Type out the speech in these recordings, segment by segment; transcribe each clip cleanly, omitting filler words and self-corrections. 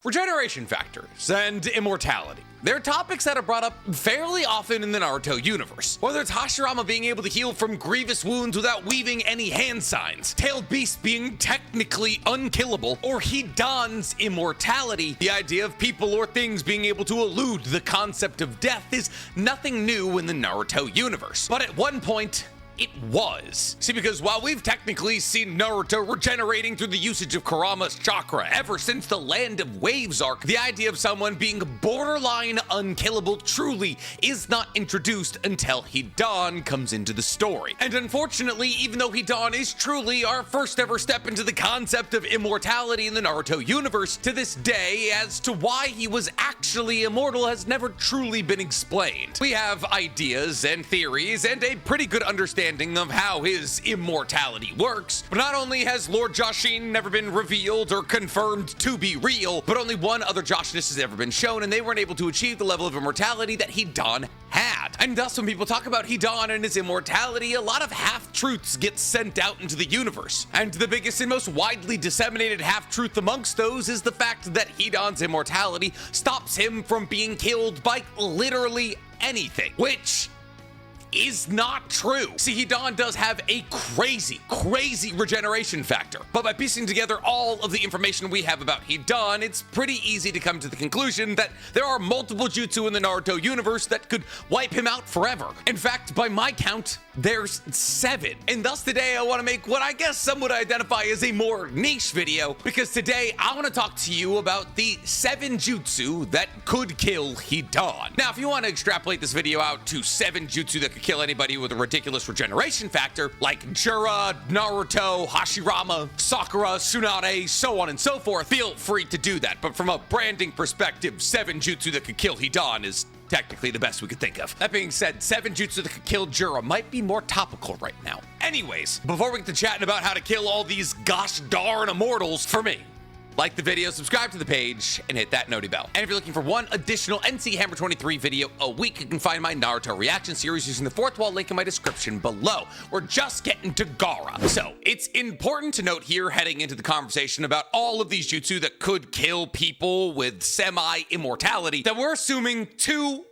Regeneration factors and immortality. They're topics that are brought up fairly often in the Naruto universe. Whether it's Hashirama being able to heal from grievous wounds without weaving any hand signs, Tailed Beast being technically unkillable, or Hidan's immortality, the idea of people or things being able to elude the concept of death is nothing new in the Naruto universe. But at one point, it was. See, because while we've technically seen Naruto regenerating through the usage of Kurama's chakra ever since the Land of Waves arc, the idea of someone being borderline unkillable truly is not introduced until Hidan comes into the story. And unfortunately, even though Hidan is truly our first ever step into the concept of immortality in the Naruto universe, to this day, as to why he was actually immortal has never truly been explained. We have ideas and theories and a pretty good understanding of how his immortality works, but not only has Lord Joshin never been revealed or confirmed to be real, but only one other Joshness has ever been shown, and they weren't able to achieve the level of immortality that Hidan had. And thus, when people talk about Hidan and his immortality, a lot of half-truths get sent out into the universe. And the biggest and most widely disseminated half-truth amongst those is the fact that Hidan's immortality stops him from being killed by literally anything, which is not true. See, Hidan does have a crazy regeneration factor, but by piecing together all of the information we have about Hidan, it's pretty easy to come to the conclusion that there are multiple Jutsu in the Naruto universe that could wipe him out forever. In fact, by my count, there's 7. And thus today I want to make what I guess some would identify as a more niche video, because today I want to talk to you about the 7 Jutsu that could kill Hidan. Now, if you want to extrapolate this video out to 7 Jutsu that could kill anybody with a ridiculous regeneration factor, like Jiraiya, Naruto, Hashirama, Sakura, Tsunade, so on and so forth, feel free to do that. But from a branding perspective, 7 Jutsu that could kill Hidan is technically the best we could think of. That being said, 7 Jutsu that could kill Jiraiya might be more topical right now. Anyways, before we get to chatting about how to kill all these gosh darn immortals, for me, like the video, subscribe to the page, and hit that noti bell. And if you're looking for one additional NC Hammer 23 video a week, you can find my Naruto reaction series using the 4th wall link in my description below. We're just getting to Gaara. So it's important to note here, heading into the conversation about all of these jutsu that could kill people with semi-immortality, that we're assuming 2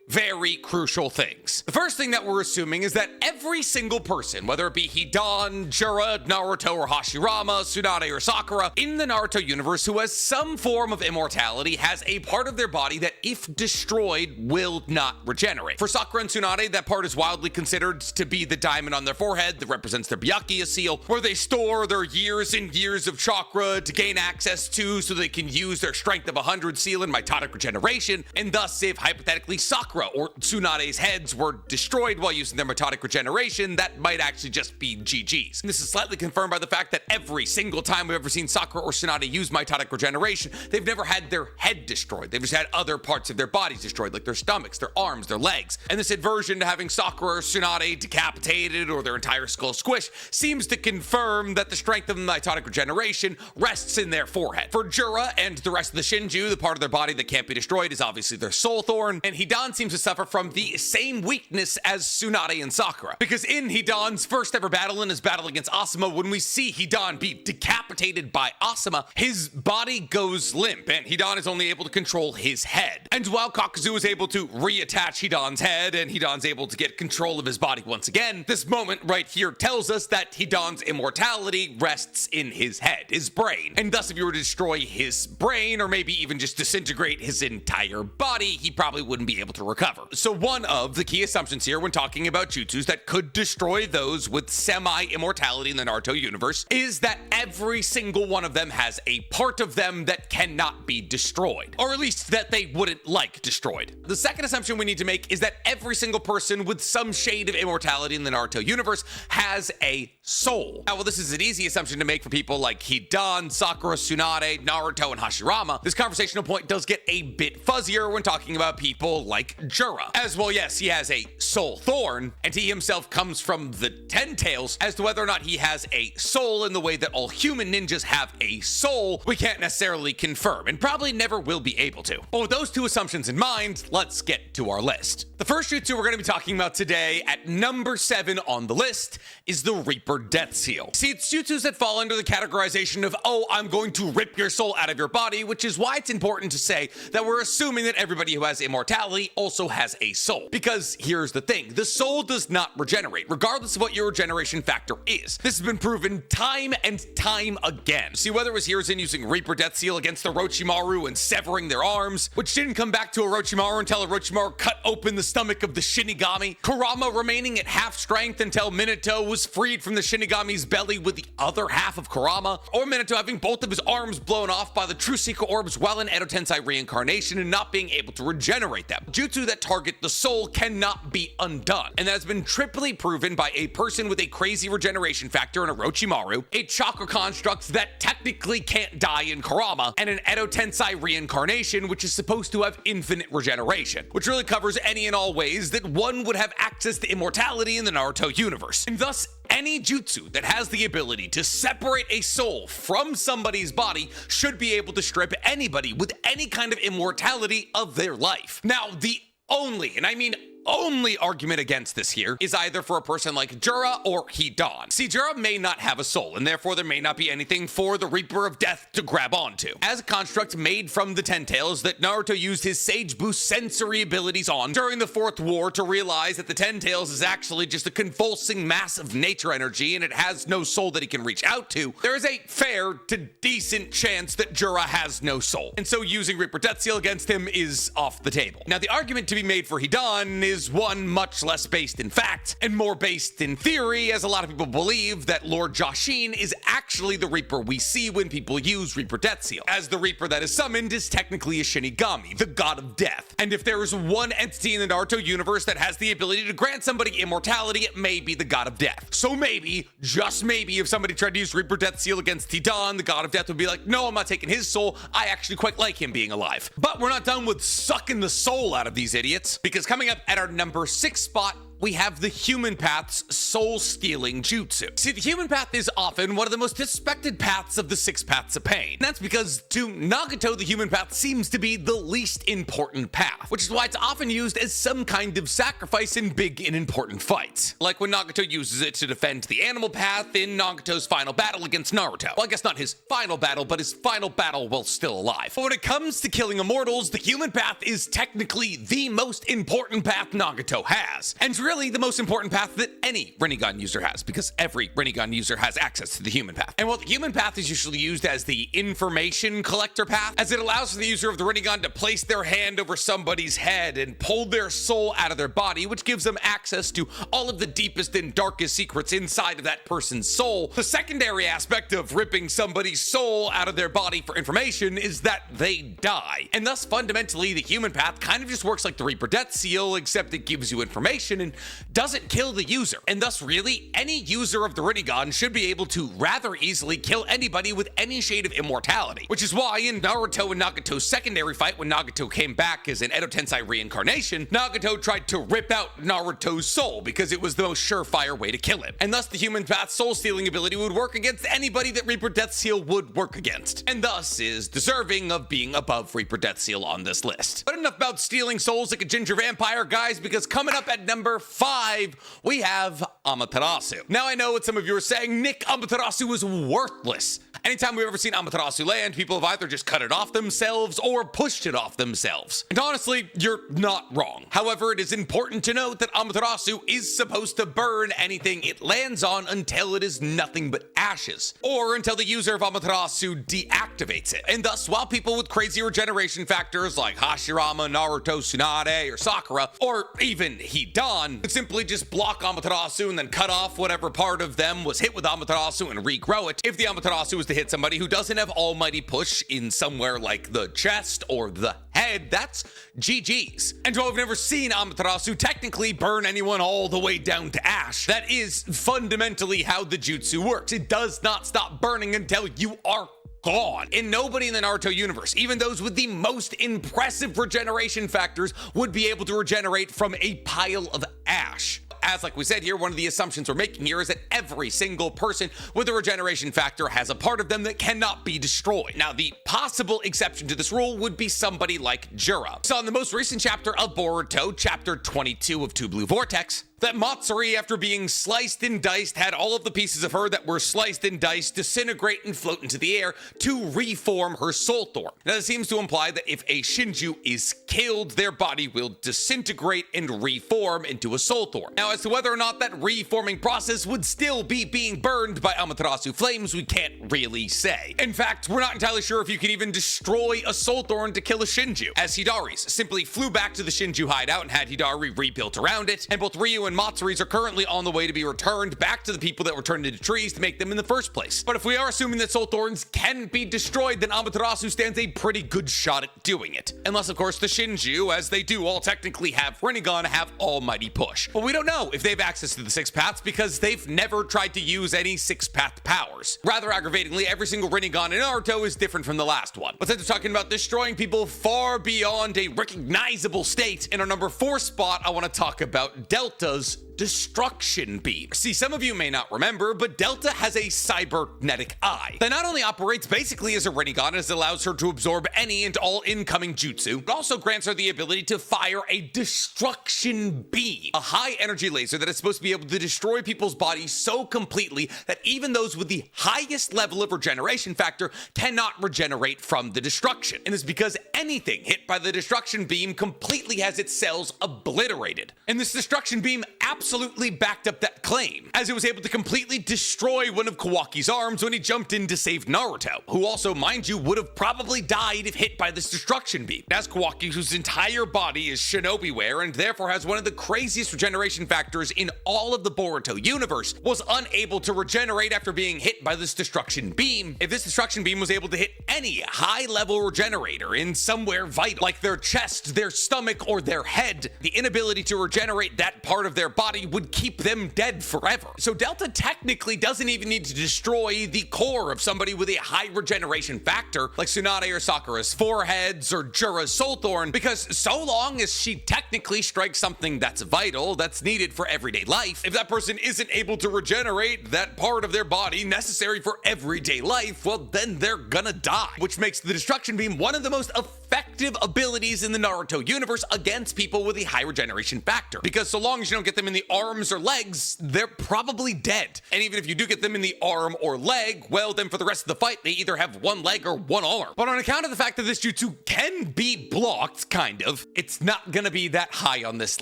very crucial things. The first thing that we're assuming is that every single person, whether it be Hidan, Jiraiya, Naruto, or Hashirama, Tsunade, or Sakura, in the Naruto universe who has some form of immortality has a part of their body that, if destroyed, will not regenerate. For Sakura and Tsunade, that part is wildly considered to be the diamond on their forehead that represents their Byakuya seal, where they store their years and years of chakra to gain access to so they can use their strength of 100 seal in mitotic regeneration, and thus, if hypothetically Sakura or Tsunade's heads were destroyed while using their mitotic regeneration, that might actually just be GG's. And this is slightly confirmed by the fact that every single time we've ever seen Sakura or Tsunade use mitotic regeneration, they've never had their head destroyed. They've just had other parts of their bodies destroyed, like their stomachs, their arms, their legs. And this aversion to having Sakura or Tsunade decapitated or their entire skull squished seems to confirm that the strength of the mitotic regeneration rests in their forehead. For Jiraiya and the rest of the Shinju, the part of their body that can't be destroyed is obviously their soul thorn, and Hidan seems to suffer from the same weakness as Tsunade and Sakura. Because in Hidan's first ever battle, in his battle against Asuma, when we see Hidan be decapitated by Asuma, his body goes limp, and Hidan is only able to control his head. And while Kakuzu is able to reattach Hidan's head, and Hidan's able to get control of his body once again, this moment right here tells us that Hidan's immortality rests in his head, his brain. And thus, if you were to destroy his brain, or maybe even just disintegrate his entire body, he probably wouldn't be able to recover. So one of the key assumptions here when talking about jutsus that could destroy those with semi-immortality in the Naruto universe is that every single one of them has a part of them that cannot be destroyed, or at least that they wouldn't like destroyed. The second assumption we need to make is that every single person with some shade of immortality in the Naruto universe has a soul. Now, while this is an easy assumption to make for people like Hidan, Sakura, Tsunade, Naruto, and Hashirama, this conversational point does get a bit fuzzier when talking about people like Jiraiya. As well, yes, he has a soul thorn, and he himself comes from the Ten Tails. As to whether or not he has a soul in the way that all human ninjas have a soul, we can't necessarily confirm, and probably never will be able to. But with those 2 assumptions in mind, let's get to our list. The first jutsu we're going to be talking about today at number 7 on the list is the Reaper Reaper Death Seal. See, it's jutsus that fall under the categorization of, oh, I'm going to rip your soul out of your body, which is why it's important to say that we're assuming that everybody who has immortality also has a soul. Because here's the thing, the soul does not regenerate, regardless of what your regeneration factor is. This has been proven time and time again. See, whether it was Hidan using Reaper Death Seal against the Orochimaru and severing their arms, which didn't come back to Orochimaru until Orochimaru cut open the stomach of the Shinigami, Kurama remaining at half strength until Minato was freed from the Shinigami's belly with the other half of Kurama, or Minato having both of his arms blown off by the True Secret Orbs while in Edo Tensei reincarnation and not being able to regenerate them. Jutsu that target the soul cannot be undone, and that has been triply proven by a person with a crazy regeneration factor in Orochimaru, a chakra construct that technically can't die in Kurama, and an Edo Tensei reincarnation which is supposed to have infinite regeneration, which really covers any and all ways that one would have access to immortality in the Naruto universe. And thus, any jutsu that has the ability to separate a soul from somebody's body should be able to strip anybody with any kind of immortality of their life. Now, the only, and I mean only argument against this here is either for a person like Jura or Hidan. See, Jura may not have a soul, and therefore there may not be anything for the Reaper of Death to grab onto. As a construct made from the Ten Tails that Naruto used his Sage Boost sensory abilities on during the Fourth War to realize that the Ten Tails is actually just a convulsing mass of nature energy and it has no soul that he can reach out to, there is a fair to decent chance that Jura has no soul. And so using Reaper Death Seal against him is off the table. Now, the argument to be made for Hidan is one much less based in fact and more based in theory, as a lot of people believe that Lord Jashin is actually the Reaper we see when people use Reaper Death Seal, as the Reaper that is summoned is technically a Shinigami, the god of death. And if there is one entity in the Naruto universe that has the ability to grant somebody immortality, it may be the god of death. So maybe, just maybe, if somebody tried to use Reaper Death Seal against Hidan, the god of death would be like, no, I'm not taking his soul, I actually quite like him being alive. But we're not done with sucking the soul out of these idiots, because coming up at our number 6 spot, we have the Human Path's soul-stealing jutsu. See, the Human Path is often one of the most suspected paths of the 6 paths of pain. And that's because to Nagato, the Human Path seems to be the least important path, which is why it's often used as some kind of sacrifice in big and important fights. Like when Nagato uses it to defend the Animal Path in Nagato's final battle against Naruto. Well, I guess not his final battle, but his final battle while still alive. But when it comes to killing immortals, the Human Path is technically the most important path Nagato has. And really the most important path that any Rinnegan user has, because every Rinnegan user has access to the Human Path. And while the Human Path is usually used as the information collector path, as it allows for the user of the Rinnegan to place their hand over somebody's head and pull their soul out of their body, which gives them access to all of the deepest and darkest secrets inside of that person's soul. The secondary aspect of ripping somebody's soul out of their body for information is that they die. And thus, fundamentally, the Human Path kind of just works like the Reaper Death Seal, except it gives you information and doesn't kill the user. And thus, really, any user of the Rinnegan should be able to rather easily kill anybody with any shade of immortality. Which is why in Naruto and Nagato's secondary fight, when Nagato came back as an Edo Tensei reincarnation, Nagato tried to rip out Naruto's soul because it was the most surefire way to kill him. And thus, the Human Path's soul-stealing ability would work against anybody that Reaper Death Seal would work against. And thus is deserving of being above Reaper Death Seal on this list. But enough about stealing souls like a ginger vampire, guys, because coming up at number 5, we have Amaterasu. Now, I know what some of you are saying, Nick, Amaterasu is worthless. Anytime we've ever seen Amaterasu land, people have either just cut it off themselves or pushed it off themselves. And honestly, you're not wrong. However, it is important to note that Amaterasu is supposed to burn anything it lands on until it is nothing but ashes, or until the user of Amaterasu deactivates it. And thus, while people with crazy regeneration factors like Hashirama, Naruto, Tsunade, or Sakura, or even Hidan, could simply just block Amaterasu and then cut off whatever part of them was hit with Amaterasu and regrow it, if the Amaterasu was to hit somebody who doesn't have almighty push in somewhere like the chest or the head, that's GG's. And while I've never seen Amaterasu technically burn anyone all the way down to ash, that is fundamentally how the jutsu works. It does not stop burning until you are gone. And nobody in the Naruto universe, even those with the most impressive regeneration factors, would be able to regenerate from a pile of ash. As like we said here, one of the assumptions we're making here is that every single person with a regeneration factor has a part of them that cannot be destroyed. Now, the possible exception to this rule would be somebody like Jura. So in the most recent chapter of Boruto, chapter 22 of Two Blue Vortex, that Matsuri, after being sliced and diced, had all of the pieces of her that were sliced and diced disintegrate and float into the air to reform her soul thorn. Now, this seems to imply that if a Shinju is killed, their body will disintegrate and reform into a soul thorn. Now, as to whether or not that reforming process would still be being burned by Amaterasu flames, we can't really say. In fact, we're not entirely sure if you can even destroy a soul thorn to kill a Shinju, as Hidari's simply flew back to the Shinju hideout and had Hidari rebuilt around it, and both Ryu and Matsuri's are currently on the way to be returned back to the people that were turned into trees to make them in the first place. But if we are assuming that soul thorns can be destroyed, then Amaterasu stands a pretty good shot at doing it. Unless, of course, the Shinju, as they do all technically have Rinnegan, have Almighty Push. But we don't know if they have access to the six paths because they've never tried to use any six path powers. Rather aggravatingly, every single Rinnegan in Naruto is different from the last one. But since we're talking about destroying people far beyond a recognizable state, in our number 4 spot, I want to talk about Delta's Destruction Beam. See, some of you may not remember, but Delta has a cybernetic eye that not only operates basically as a Rinnegan as it allows her to absorb any and all incoming jutsu, but also grants her the ability to fire a Destruction Beam, a high energy laser that is supposed to be able to destroy people's bodies so completely that even those with the highest level of regeneration factor cannot regenerate from the destruction. And this is because anything hit by the Destruction Beam completely has its cells obliterated. And this Destruction Beam absolutely backed up that claim, as it was able to completely destroy one of Kawaki's arms when he jumped in to save Naruto, who also, mind you, would have probably died if hit by this Destruction Beam, as Kawaki, whose entire body is shinobi wear and therefore has one of the craziest regeneration factors in all of the Boruto universe, was unable to regenerate after being hit by this Destruction Beam. If this Destruction Beam was able to hit any high-level regenerator in somewhere vital, like their chest, their stomach, or their head, the inability to regenerate that part of their body would keep them dead forever. So Delta technically doesn't even need to destroy the core of somebody with a high regeneration factor like Tsunade or Sakura's foreheads or Jura's soul thorn, because so long as she technically strikes something that's vital, that's needed for everyday life, if that person isn't able to regenerate that part of their body necessary for everyday life, well, then they're gonna die, which makes the Destruction Beam one of the most effective abilities in the Naruto universe against people with a high regeneration factor, because so long as you don't get them in the arms or legs, they're probably dead. And even if you do get them in the arm or leg, well, then for the rest of the fight, they either have one leg or one arm. But on account of the fact that this jutsu can be blocked, kind of, it's not gonna be that high on this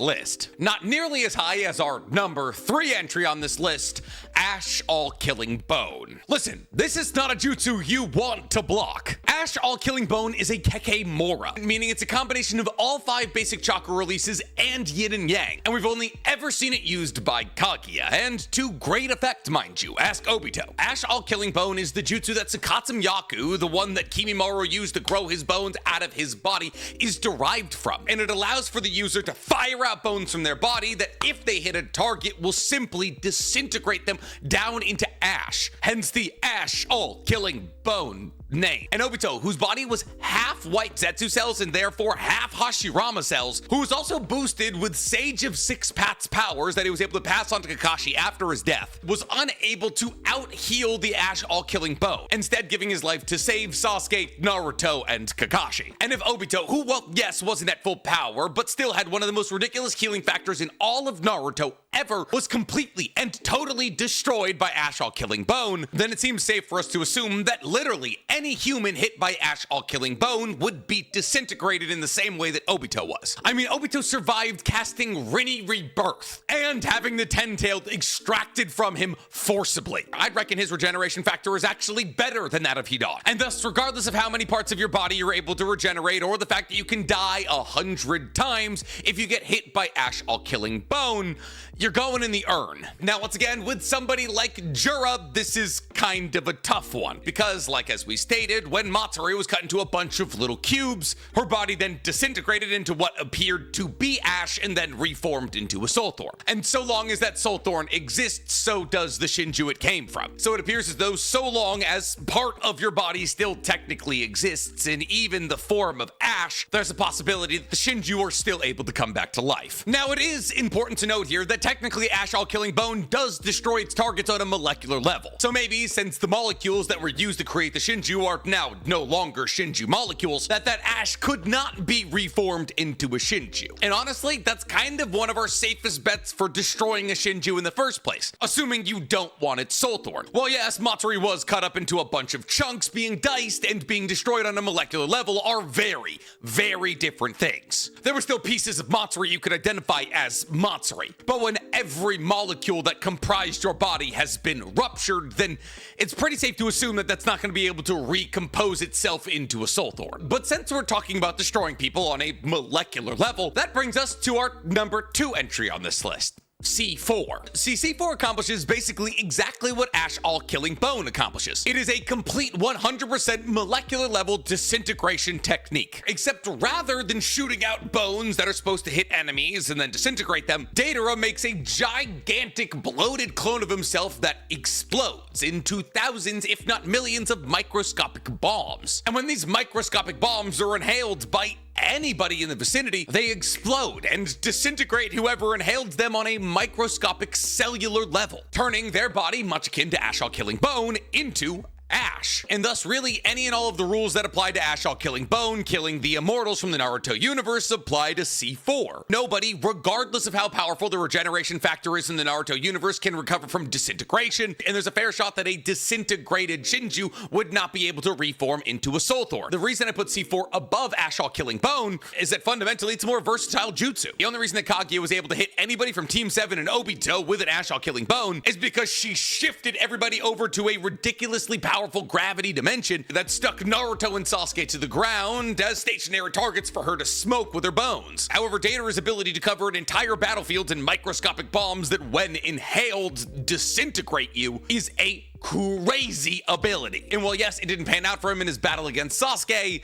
list. Not nearly as high as our number 3 entry on this list, Ash All-Killing Bone. Listen, this is not a jutsu you want to block. Ash All-Killing Bone is a Kekemora, meaning it's a combination of all 5 basic chakra releases and yin and yang, and we've only ever seen it used by Kaguya, and to great effect, mind you. Ask Obito. Ash All-Killing Bone is the jutsu that Sakatsume Yaku, the one that Kimimaro used to grow his bones out of his body, is derived from, and it allows for the user to fire out bones from their body that, if they hit a target, will simply disintegrate them down into ash, hence the Ash All-Killing Bone name. And Obito, whose body was half white Zetsu cells and therefore half Hashirama cells, who was also boosted with Sage of Six Paths powers that he was able to pass on to Kakashi after his death, was unable to out-heal the Ash All-Killing Bone, instead giving his life to save Sasuke, Naruto, and Kakashi. And if Obito, who, well, yes, wasn't at full power, but still had one of the most ridiculous healing factors in all of Naruto ever, was completely and totally destroyed by Ash All-Killing Bone, then it seems safe for us to assume that literally any human hit by Ash All-Killing Bone would be disintegrated in the same way that Obito was. I mean, Obito survived casting Rinne Rebirth and having the Ten-Tailed extracted from him forcibly. I'd reckon his regeneration factor is actually better than that of Hidan. And thus, regardless of how many parts of your body you're able to regenerate or the fact that you can die 100 times, if you get hit by Ash All-Killing Bone, you're going in the urn. Now, once again, with somebody like Jura, this is kind of a tough one, because, like as we stated, when Matsuri was cut into a bunch of little cubes, her body then disintegrated into what appeared to be ash and then reformed into a soul thorn. And so long as that soul thorn exists, so does the Shinju it came from. So it appears as though so long as part of your body still technically exists in even the form of ash, there's a possibility that the Shinju are still able to come back to life. Now, it is important to note here that technically Ash All-Killing Bone does destroy its targets on a molecular level. So maybe since the molecules that were used to create the Shinju are now no longer Shinju molecules, that Ash could not be reformed into a Shinju. And honestly, that's kind of one of our safest bets for destroying a Shinju in the first place, assuming you don't want its soul thorn. Well, yes, Matsuri was cut up into a bunch of chunks. Being diced and being destroyed on a molecular level are very, very different things. There were still pieces of Matsuri you could identify as Matsuri, but when every molecule that comprised your body has been ruptured, then it's pretty safe to assume that that's not going to be able to recompose itself into a soul thorn. But since we're talking about destroying people on a molecular level, that brings us to our number 2 entry on this list. C4. C4 accomplishes basically exactly what Ash All-Killing Bone accomplishes. It is a complete 100% molecular level disintegration technique. Except rather than shooting out bones that are supposed to hit enemies and then disintegrate them, Deidara makes a gigantic bloated clone of himself that explodes into thousands, if not millions, of microscopic bombs. And when these microscopic bombs are inhaled by anybody in the vicinity, they explode and disintegrate whoever inhaled them on a microscopic cellular level, turning their body, much akin to Ash All-Killing Bone, into Ash. And thus really any and all of the rules that apply to Ash All-Killing Bone killing the immortals from the Naruto universe apply to C4. Nobody, regardless of how powerful the regeneration factor is in the Naruto universe, can recover from disintegration, and there's a fair shot that a disintegrated Shinju would not be able to reform into a soul thorn. The reason I put C4 above Ash All-Killing Bone is that fundamentally it's a more versatile jutsu. The only reason that Kaguya was able to hit anybody from Team 7 and Obito with an Ash All-Killing Bone is because she shifted everybody over to a ridiculously powerful gravity dimension that stuck Naruto and Sasuke to the ground as stationary targets for her to smoke with her bones. However, Deidara's ability to cover an entire battlefield in microscopic bombs that, when inhaled, disintegrate you is a crazy ability. And while yes, it didn't pan out for him in his battle against Sasuke,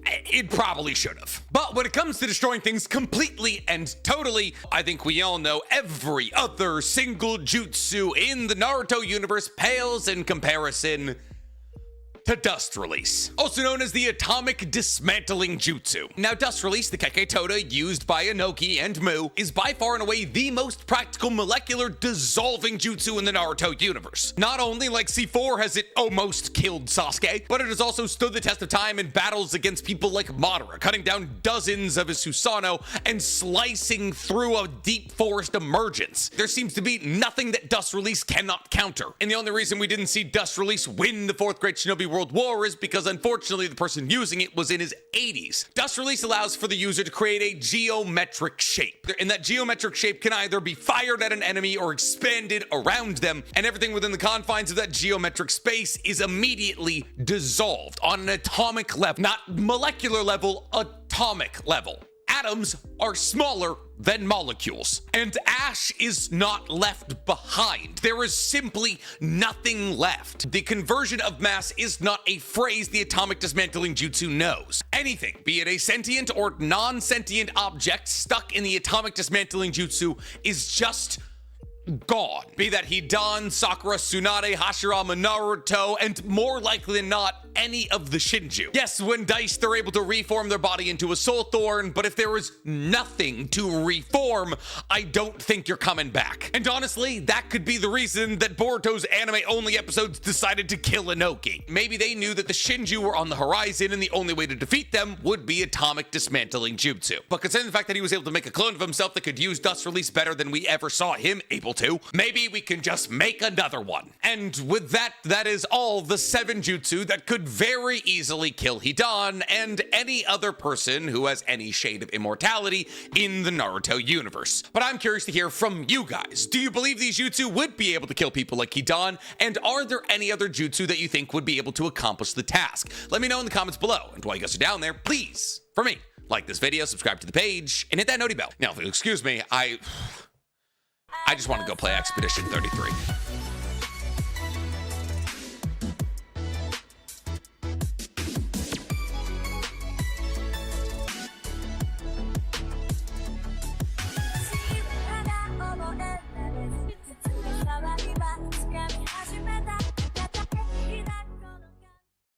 it probably should have. But when it comes to destroying things completely and totally, I think we all know every other single jutsu in the Naruto universe pales in comparison to Dust Release, also known as the Atomic Dismantling Jutsu. Now, Dust Release, the Kekkei Toda used by Inoki and Mu, is by far and away the most practical molecular dissolving jutsu in the Naruto universe. Not only, like C4, has it almost killed Sasuke, but it has also stood the test of time in battles against people like Madara, cutting down dozens of his Susanoo and slicing through a deep forest emergence. There seems to be nothing that Dust Release cannot counter, and the only reason we didn't see Dust Release win the 4th Great Shinobi World War is because unfortunately the person using it was in his 80s. Dust Release allows for the user to create a geometric shape, and that geometric shape can either be fired at an enemy or expanded around them, and everything within the confines of that geometric space is immediately dissolved on an atomic level, not molecular level, atomic level. Atoms are smaller than molecules, and Ash is not left behind. There is simply nothing left. The conversion of mass is not a phrase the Atomic Dismantling Jutsu knows. Anything, be it a sentient or non-sentient object stuck in the Atomic Dismantling Jutsu, is just gone. Be that Hidan, Sakura, Tsunade, Hashirama, Naruto, and more likely than not, any of the Shinju. Yes, when diced, they're able to reform their body into a soul thorn, but if there is nothing to reform, I don't think you're coming back. And honestly, that could be the reason that Boruto's anime-only episodes decided to kill Inoki. Maybe they knew that the Shinju were on the horizon and the only way to defeat them would be Atomic Dismantling Jutsu. But considering the fact that he was able to make a clone of himself that could use Dust Release better than we ever saw him able to, maybe we can just make another one. And with that, that is all the 7 jutsu that could very easily kill Hidan and any other person who has any shade of immortality in the Naruto universe. But I'm curious to hear from you guys. Do you believe these jutsu would be able to kill people like Hidan? And are there any other jutsu that you think would be able to accomplish the task? Let me know in the comments below. And while you guys are down there, please, for me, like this video, subscribe to the page, and hit that noti bell. Now, if you'll excuse me, I just want to go play Expedition 33.